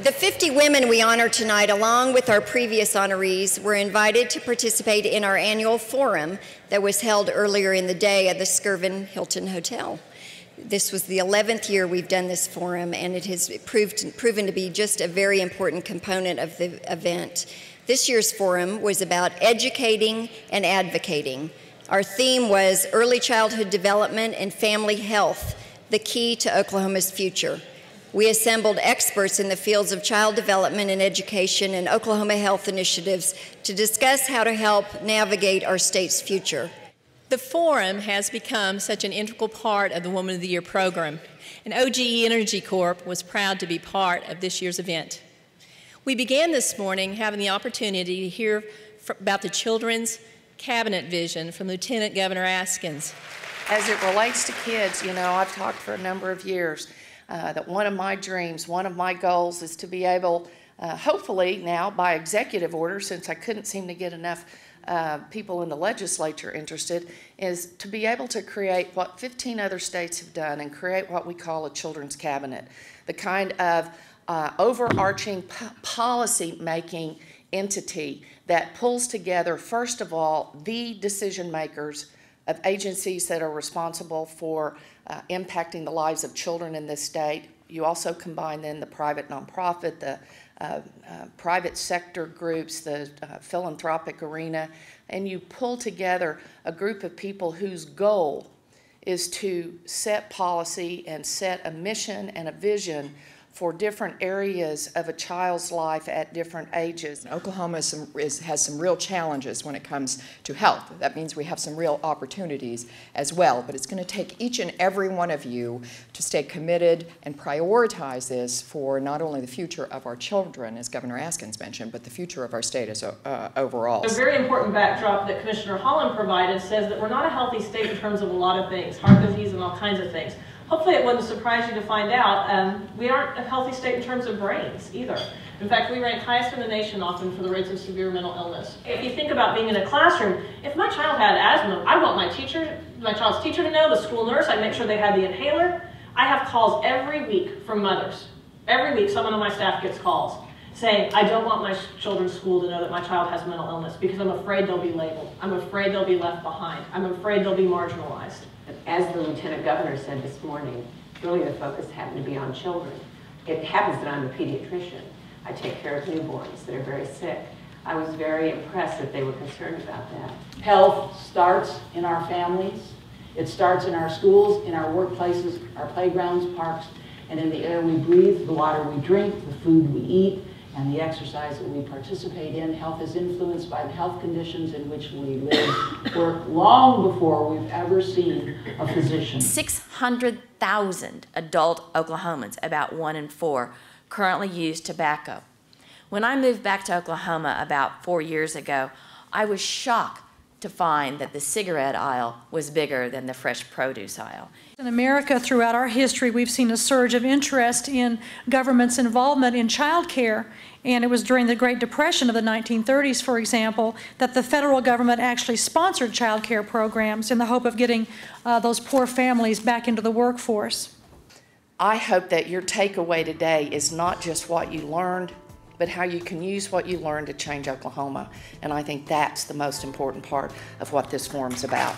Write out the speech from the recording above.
The 50 women we honor tonight, along with our previous honorees, were invited to participate in our annual forum that was held earlier in the day at the Skirvin Hilton Hotel. This was the 11th year we've done this forum, and it has proven to be just a very important component of the event. This year's forum was about educating and advocating. Our theme was early childhood development and family health, the key to Oklahoma's future. We assembled experts in the fields of child development and education and Oklahoma health initiatives to discuss how to help navigate our state's future. The forum has become such an integral part of the Woman of the Year program, and OGE Energy Corp was proud to be part of this year's event. We began this morning having the opportunity to hear about the Children's Cabinet vision from Lieutenant Governor Askins. As it relates to kids, you know, I've talked for a number of years that one of my dreams, one of my goals is to be able, hopefully now by executive order, since I couldn't seem to get enough people in the legislature interested, is to be able to create what 15 other states have done and create what we call a children's cabinet, the kind of overarching policy-making entity that pulls together, first of all, the decision makers of agencies that are responsible for impacting the lives of children in this state. You also combine then the private nonprofit, the private sector groups, the philanthropic arena, and you pull together a group of people whose goal is to set policy and set a mission and a vision for different areas of a child's life at different ages. Oklahoma has some real challenges when it comes to health. That means we have some real opportunities as well, but it's going to take each and every one of you to stay committed and prioritize this for not only the future of our children, as Governor Askins mentioned, but the future of our state as overall. A very important backdrop that Commissioner Holland provided says that we're not a healthy state in terms of a lot of things, heart disease and all kinds of things. Hopefully it wouldn't surprise you to find out we aren't a healthy state in terms of brains either. In fact, we rank highest in the nation often for the rates of severe mental illness. If you think about being in a classroom, if my child had asthma, I want my child's teacher to know, the school nurse, I make sure they had the inhaler. I have calls every week from mothers. Every week someone on my staff gets calls saying, I don't want my children's school to know that my child has mental illness because I'm afraid they'll be labeled. I'm afraid they'll be left behind. I'm afraid they'll be marginalized. As the Lieutenant Governor said this morning, really the focus happened to be on children. It happens that I'm a pediatrician. I take care of newborns that are very sick. I was very impressed that they were concerned about that. Health starts in our families. It starts in our schools, in our workplaces, our playgrounds, parks, and in the air we breathe, the water we drink, the food we eat, and the exercise that we participate in. Health is influenced by the health conditions in which we live, work long before we've ever seen a physician. 600,000 adult Oklahomans, about 1 in 4, currently use tobacco. When I moved back to Oklahoma about 4 years ago, I was shocked to find that the cigarette aisle was bigger than the fresh produce aisle. In America, throughout our history, we've seen a surge of interest in government's involvement in child care. And it was during the Great Depression of the 1930s, for example, that the federal government actually sponsored child care programs in the hope of getting those poor families back into the workforce. I hope that your takeaway today is not just what you learned, but how you can use what you learned to change Oklahoma. And I think that's the most important part of what this forum's about.